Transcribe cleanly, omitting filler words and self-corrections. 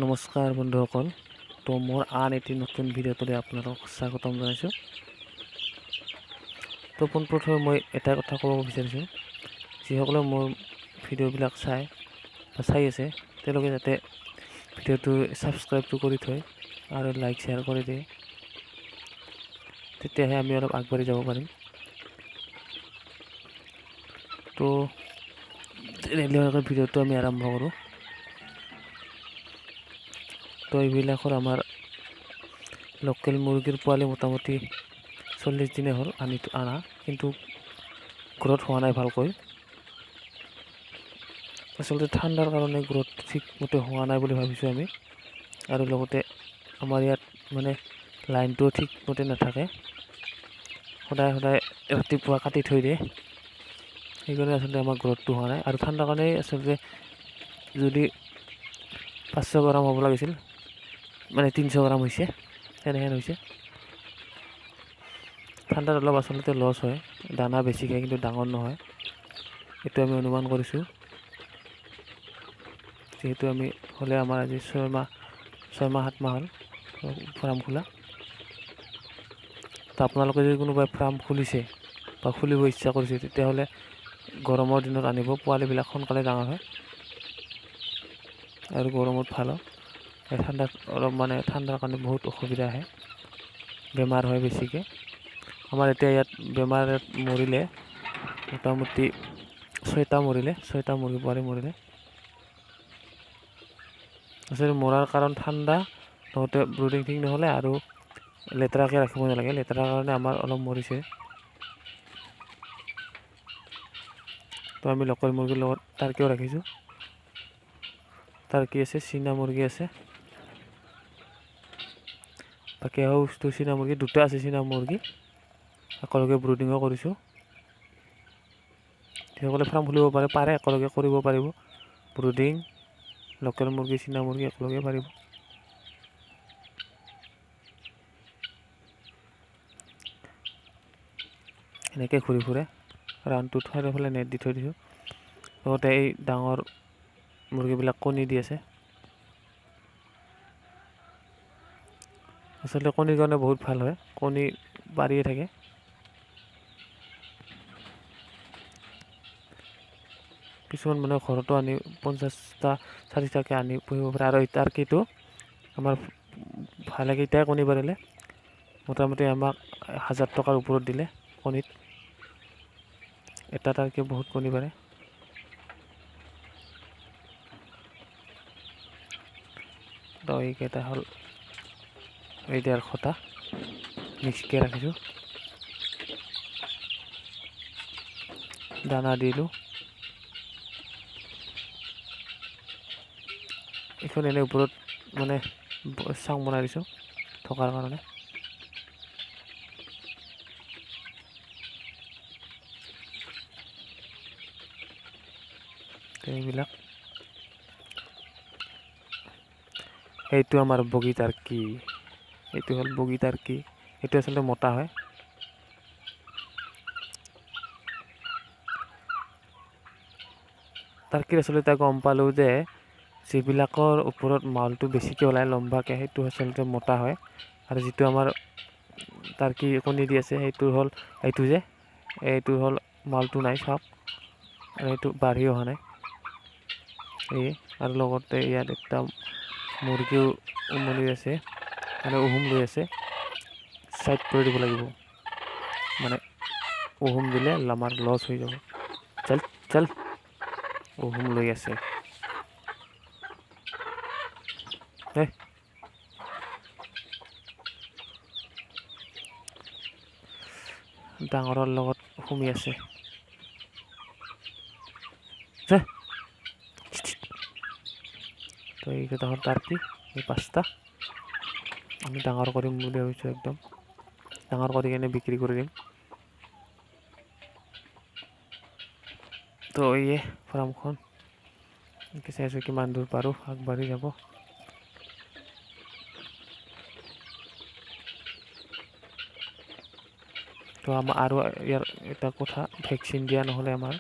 নমস্কাৰ বন্ধুসকল। তো মোৰ আন এটি নতুন ভিডিঅ'টোলৈ আপোনালোকক স্বাগতম জনাইছোঁ। তো পোনপ্ৰথমে মই এটা কথা ক'ব বিচাৰিছোঁ, যিসকলে মোৰ ভিডিঅ'বিলাক চাই আছে তেওঁলোকে যাতে ভিডিঅ'টো ছাবস্ক্ৰাইবটো কৰি থয় আৰু লাইক শ্বেয়াৰ কৰি দিয়ে, তেতিয়াহে আমি অলপ আগবাঢ়ি যাব পাৰিম। তো তেনেহ'লে ভিডিঅ'টো আমি আৰম্ভ কৰোঁ। তো এইবিলাকৰ আমাৰ লোকেল মুৰ্গীৰ পোৱালি মোটামুটি 40 দিনে হ'ল আনা, কিন্তু গ্ৰ'থ হোৱা নাই ভালকৈ। আচলতে ঠাণ্ডাৰ কাৰণে গ্ৰ'থ ঠিকমতে হোৱা নাই বুলি ভাবিছোঁ আমি, আৰু লগতে আমাৰ ইয়াত মানে লাইনটোও ঠিকমতে নাথাকে, সদায় ৰাতিপুৱা কাটি থৈ দিয়ে, সেইকাৰণে আচলতে আমাৰ গ্ৰ'থটো হোৱা নাই। আৰু ঠাণ্ডাৰ কাৰণে আচলতে যদি 500 গ্ৰাম হ'ব লাগিছিল, মানে 300 গ্ৰাম হৈছে, তেনেহেন হৈছে। ঠাণ্ডাত অলপ আচলতে লছ হয়, দানা বেছি খায় কিন্তু ডাঙৰ নহয়, এইটো আমি অনুমান কৰিছোঁ। যিহেতু আমি হ'লে আমাৰ আজি 6 মাহ 7 মাহ হ'ল ফাৰ্ম খোলা। তো আপোনালোকে যদি কোনোবাই ফাৰ্ম খুলিছে বা খুলিব ইচ্ছা কৰিছে, তেতিয়াহ'লে গৰমৰ দিনত আনিব, পোৱালিবিলাক সোনকালে ডাঙৰ হয় আৰু গৰমত ভাল হয়। ঠাণ্ডাত অলপ ঠাণ্ডাৰ কাৰণে বহুত অসুবিধা আহে, বেমাৰ হয় বেছিকৈ। আমাৰ এতিয়া ইয়াত বেমাৰত মৰিলে মোটামুটি 6টা মুৰ্গী পোৱালি মৰিলে। আচলতে মৰাৰ কাৰণ ঠাণ্ডা, লগতে ব্ৰুডিং ঠিক নহ'লে আৰু লেতেৰাকৈ ৰাখিব নালাগে, লেতেৰাৰ কাৰণে আমাৰ অলপ মৰিছে। তো আমি লোকেল মুৰ্গীৰ লগত টাৰ্কিও ৰাখিছোঁ, টাৰ্কি আছে, চীনা মুৰ্গী আছে, বাকী বস্তু চীনা মুৰ্গী 2টা আছে। চীনা মুৰ্গী একেলগে ব্ৰুডিঙো কৰিছোঁ। যিসকলে ফাৰ্ম খুলিব পাৰে একেলগে কৰিব পাৰিব, ব্ৰুডিং লোকেল মুৰ্গী চীনা মুৰ্গী একেলগে পাৰিব। এনেকৈ ঘূৰি ফুৰে ৰাউণ্ডটোত, চাৰিওফালে নেট দি থৈ দিছোঁ। লগতে এই ডাঙৰ মুৰ্গীবিলাক কণী দি আছে। আচলতে কণীৰ কাৰণে বহুত ভাল হয়, কণী পাৰিয়ে থাকে। কিছুমান মানুহে ঘৰতো আনি 50টা 60টাকৈ আনি পুহিব পাৰে। আৰু টাৰ্কিটো আমাৰ ভালেকেইটাই কণী পাৰিলে মোটামুটি আমাক 1000 টকাৰ ওপৰত দিলে কণীত। এটা টাৰ্কি বহুত কণী পাৰে। তো এইকেইটা হ'ল এই 150টা মিক্সকৈ ৰাখিছোঁ, দানা দিলোঁ। এইখন এনে ওপৰত চাং বনাই দিছোঁ থকাৰ কাৰণে। এইবিলাক এইটো আমাৰ বগী টাৰ্কি, এইটো হ'ল বগী টাৰ্কি। এইটো আচলতে মতা হয়। টাৰ্কিৰ আচলতে গম পালোঁ যে যিবিলাকৰ ওপৰত মালটো বেছিকৈ ওলায় লম্বাকৈ, সেইটো আচলতে মতা হয়। আৰু যিটো আমাৰ টাৰ্কি কণী দি আছে সেইটো হ'ল এইটো হ'ল মালটো নাই চাওক, আৰু এইটো বাঢ়ি অহা নাই। আৰু লগতে ইয়াত একটা মুৰ্গীও উমনি আছে, উহুম লৈ আছে, চাইড কৰি দিব লাগিব, উহুম দিলে আমাৰ লছ হৈ যাব। চল উহুম লৈ আছে। ডাঙৰৰ লগত সুমি আছে। তো এইকেইটা হ'ল টাৰ্কি, এই 5টা আমি ডাঙৰ কৰিম বুলি ভাবিছোঁ, একদম ডাঙৰ কৰি কিনে বিক্ৰী কৰি দিম। তো এই ফাৰ্মখন চাইছোঁ কিমান দূৰ পাৰোঁ আগবাঢ়ি যাব। তো আমাৰ আৰু ইয়াৰ এটা কথা, ভেকচিন দিয়া নহ'লে আমাৰ